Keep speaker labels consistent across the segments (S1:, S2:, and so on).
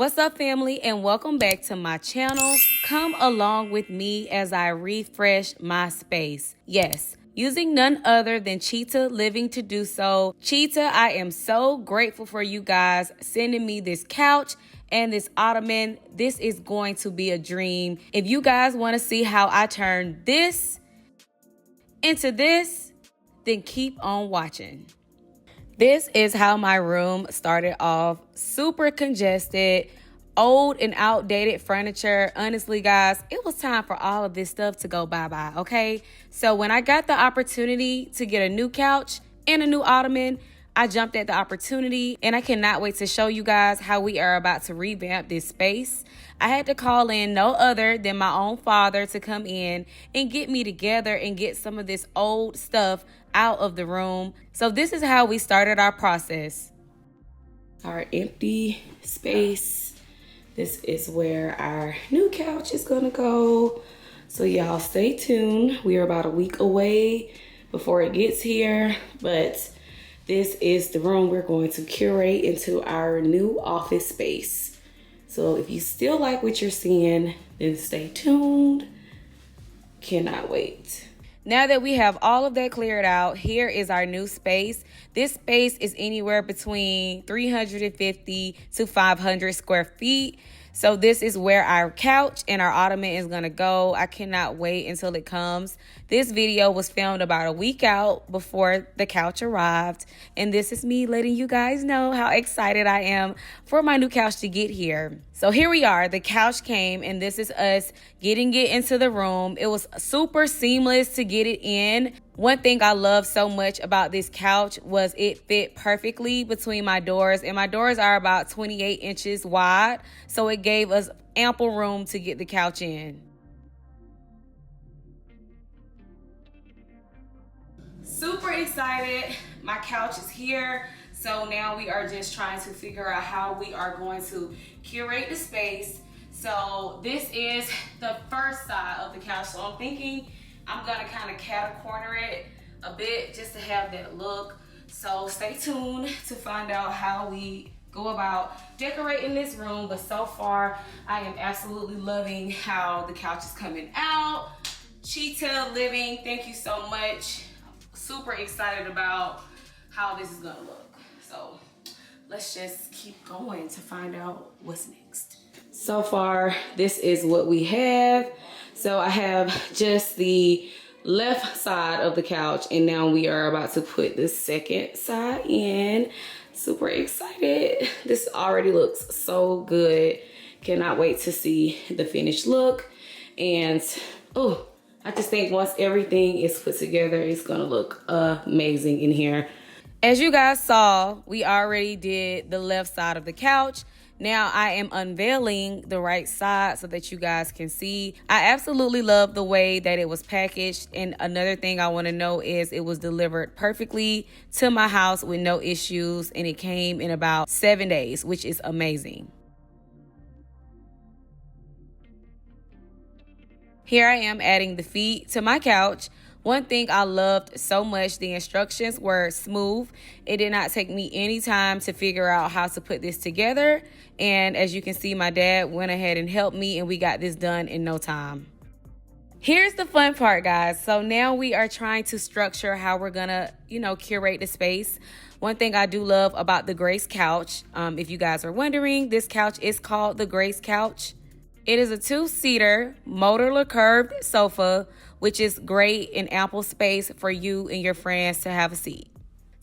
S1: What's up, family, and welcome back to my channel. Come along with me as I refresh my space. Yes, using none other than CHITA Living to do so. CHITA, I am so grateful for you guys sending me this couch and this ottoman. This is going to be a dream. If you guys want to see how I turn this into this, then keep on watching. This is how my room started off. Super congested, old and outdated furniture. Honestly, guys, it was time for all of this stuff to go bye-bye, okay? So when I got the opportunity to get a new couch and a new ottoman, I jumped at the opportunity, and I cannot wait to show you guys how we are about to revamp this space. I had to call in no other than my own father to come in and get me together and get some of this old stuff out of the room. So this is how we started our process. Our empty space. This is where our new couch is gonna go. So y'all stay tuned. We are about a week away before it gets here, but this is the room we're going to curate into our new office space. So if you still like what you're seeing, then stay tuned. Cannot wait. Now that we have all of that cleared out, here is our new space. This space is anywhere between 350 to 500 square feet. So this is where our couch and our ottoman is gonna go. I cannot wait until it comes. This video was filmed about a week out before the couch arrived. And this is me letting you guys know how excited I am for my new couch to get here. So here we are, the couch came, and this is us getting it into the room. It was super seamless to get it in. One thing I love so much about this couch was it fit perfectly between my doors, and my doors are about 28 inches wide, so it gave us ample room to get the couch in. Super excited. My couch is here. So now we are just trying to figure out how we are going to curate the space. So this is the first side of the couch. So I'm thinking I'm gonna kind of cat-corner it a bit just to have that look. So stay tuned to find out how we go about decorating this room. But so far, I am absolutely loving how the couch is coming out. CHITA Living, thank you so much. I'm super excited about how this is gonna look. So let's just keep going to find out what's next. So far, this is what we have. So I have just the left side of the couch, and now we are about to put the second side in. Super excited. This already looks so good. Cannot wait to see the finished look. And oh, I just think once everything is put together, it's gonna look amazing in here. As you guys saw, we already did the left side of the couch. Now I am unveiling the right side so that you guys can see. I absolutely love the way that it was packaged. And another thing I want to know is it was delivered perfectly to my house with no issues. And it came in about 7 days, which is amazing. Here I am adding the feet to my couch. One thing I loved so much, the instructions were smooth. It did not take me any time to figure out how to put this together. And as you can see, my dad went ahead and helped me, and we got this done in no time. Here's the fun part, guys. So now we are trying to structure how we're gonna, curate the space. One thing I do love about the Grace couch, if you guys are wondering, this couch is called the Grace couch. It is a 2-seater modular curved sofa, which is great and ample space for you and your friends to have a seat.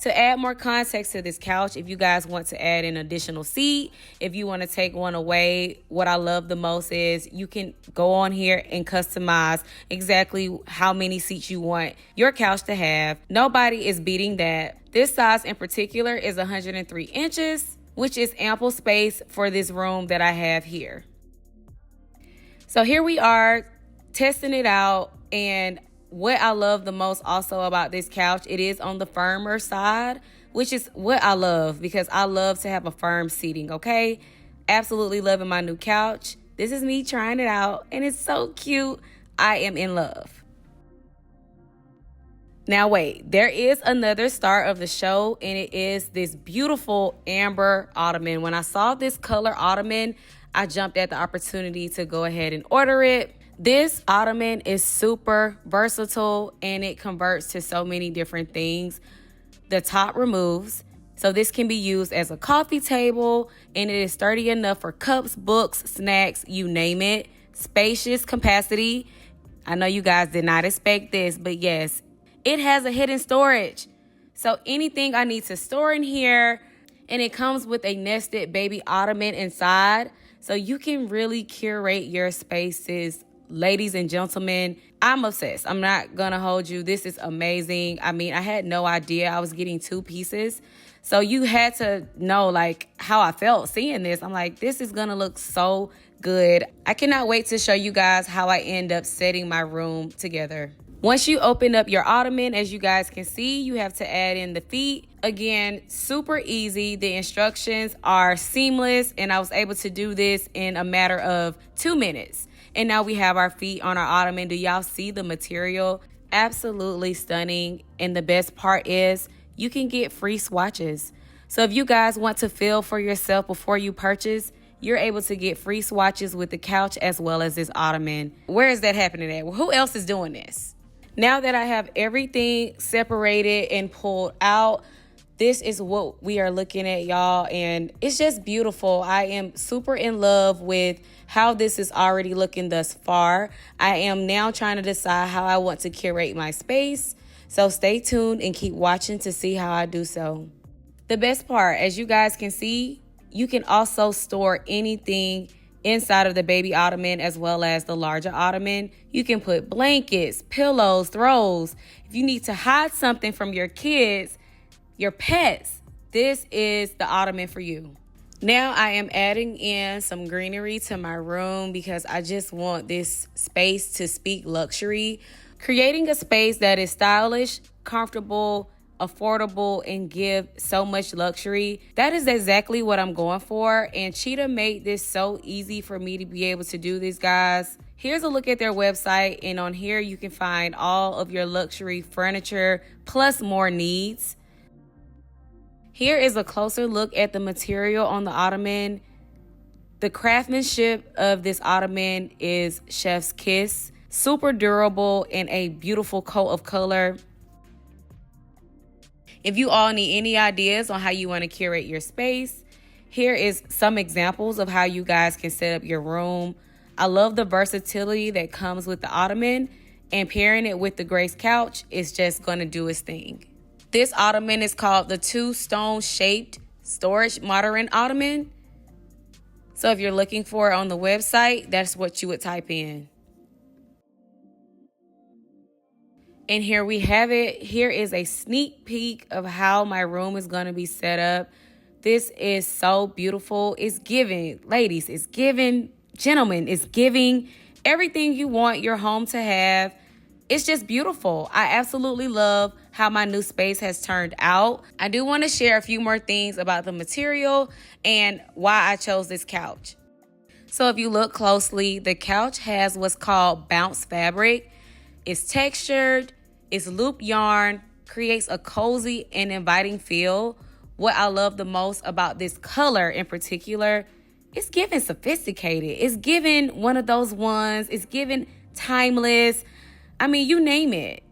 S1: To add more context to this couch, if you guys want to add an additional seat, if you want to take one away, what I love the most is you can go on here and customize exactly how many seats you want your couch to have. Nobody is beating that. This size in particular is 103 inches, which is ample space for this room that I have here. So here we are testing it out, and what I love the most also about this couch, it is on the firmer side, which is what I love because I love to have a firm seating, okay? Absolutely loving my new couch. This is me trying it out, and it's so cute. I am in love. Now wait, there is another star of the show, and it is this beautiful amber ottoman. When I saw this color ottoman, I jumped at the opportunity to go ahead and order it. This ottoman is super versatile and it converts to so many different things. The top removes, so this can be used as a coffee table, and it is sturdy enough for cups, books, snacks, you name it. Spacious capacity. I know you guys did not expect this, but yes, it has a hidden storage. So anything I need to store in here, and it comes with a nested baby ottoman inside, so you can really curate your spaces. Ladies and gentlemen, I'm obsessed. I'm not gonna hold you. This is amazing. I mean, I had no idea I was getting 2 pieces. So you had to know like how I felt seeing this. I'm like, this is gonna look so good. I cannot wait to show you guys how I end up setting my room together. Once you open up your ottoman, as you guys can see, you have to add in the feet. Again, super easy. The instructions are seamless, and I was able to do this in a matter of 2 minutes. And now we have our feet on our ottoman. Do y'all see the material? Absolutely stunning. And the best part is you can get free swatches. So if you guys want to feel for yourself before you purchase, you're able to get free swatches with the couch as well as this ottoman. Where is that happening at? Well, who else is doing this? Now that I have everything separated and pulled out, this is what we are looking at, y'all, and it's just beautiful. I am super in love with how this is already looking thus far. I am now trying to decide how I want to curate my space, so stay tuned and keep watching to see how I do so. The best part, as you guys can see, you can also store anything inside of the baby ottoman as well as the larger ottoman. You can put blankets, pillows, throws. If you need to hide something from your kids, your pets, this is the ottoman for you. Now I am adding in some greenery to my room because I just want this space to speak luxury. Creating a space that is stylish, comfortable, affordable, and give so much luxury. That is exactly what I'm going for, and CHITA made this so easy for me to be able to do this, guys. Here's a look at their website, and on here you can find all of your luxury furniture plus more needs. Here is a closer look at the material on the ottoman. The craftsmanship of this ottoman is chef's kiss. Super durable and a beautiful coat of color. If you all need any ideas on how you want to curate your space, here is some examples of how you guys can set up your room. I love the versatility that comes with the ottoman, and pairing it with the Grace couch is just going to do its thing. This ottoman is called the 2-stone shaped storage modern ottoman. So if you're looking for it on the website, that's what you would type in. And here we have it. Here is a sneak peek of how my room is going to be set up. This is so beautiful. It's giving, ladies, it's giving, gentlemen, it's giving everything you want your home to have. It's just beautiful. I absolutely love how my new space has turned out. I do want to share a few more things about the material and why I chose this couch. So if you look closely, the couch has what's called bounce fabric. It's textured. It's loop yarn, creates a cozy and inviting feel. What I love the most about this color in particular, it's giving sophisticated. It's giving one of those ones. It's giving timeless. I mean, you name it.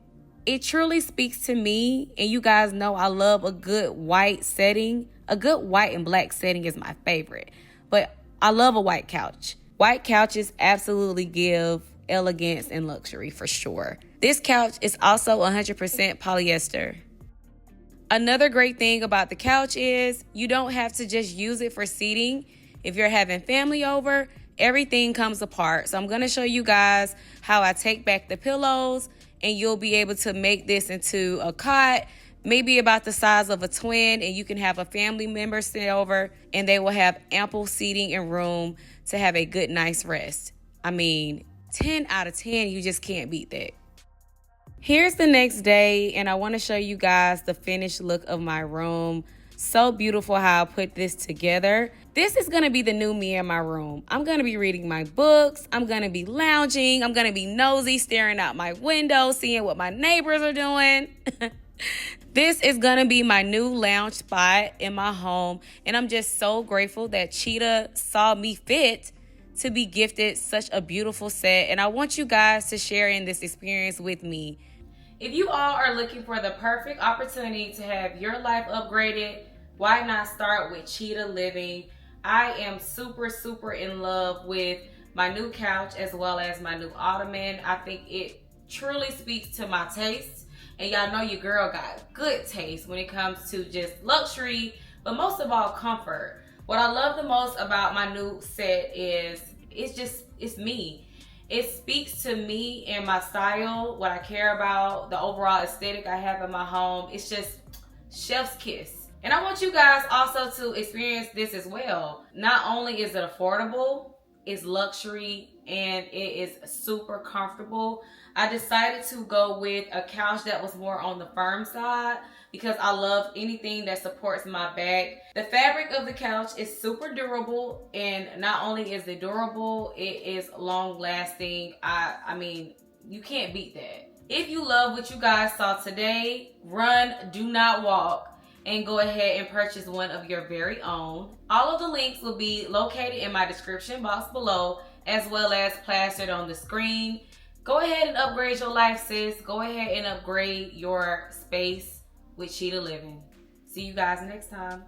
S1: It truly speaks to me, and you guys know I love a good white setting. A good white and black setting is my favorite, but I love a white couch. White couches absolutely give elegance and luxury for sure. This couch is also 100% polyester. Another great thing about the couch is you don't have to just use it for seating. If you're having family over, everything comes apart. So I'm going to show you guys how I take back the pillows, and you'll be able to make this into a cot, maybe about the size of a twin, and you can have a family member sit over, and they will have ample seating and room to have a good, nice rest. I mean, 10 out of 10, you just can't beat that. Here's the next day, and I want to show you guys the finished look of my room. So beautiful how I put this together. This is going to be the new me in my room. I'm going to be reading my books. I'm going to be lounging. I'm going to be nosy, staring out my window, seeing what my neighbors are doing. This is going to be my new lounge spot in my home. And I'm just so grateful that Cheetah saw me fit to be gifted such a beautiful set. And I want you guys to share in this experience with me. If you all are looking for the perfect opportunity to have your life upgraded, why not start with Cheetah Living? I am super in love with my new couch as well as my new ottoman. I think it truly speaks to my taste. And y'all know your girl got good taste when it comes to just luxury, but most of all, comfort. What I love the most about my new set is it's me. It speaks to me and my style, what I care about, the overall aesthetic I have in my home. It's just chef's kiss. And I want you guys also to experience this as well. Not only is it affordable, it's luxury, and it is super comfortable. I decided to go with a couch that was more on the firm side because I love anything that supports my back. The fabric of the couch is super durable, and not only is it durable, it is long lasting. I mean, you can't beat that. If you love what you guys saw today, run, do not walk, and go ahead and purchase one of your very own. All of the links will be located in my description box below, as well as plastered on the screen. Go ahead and upgrade your life, sis. Go ahead and upgrade your space with Cheetah Living. See you guys next time.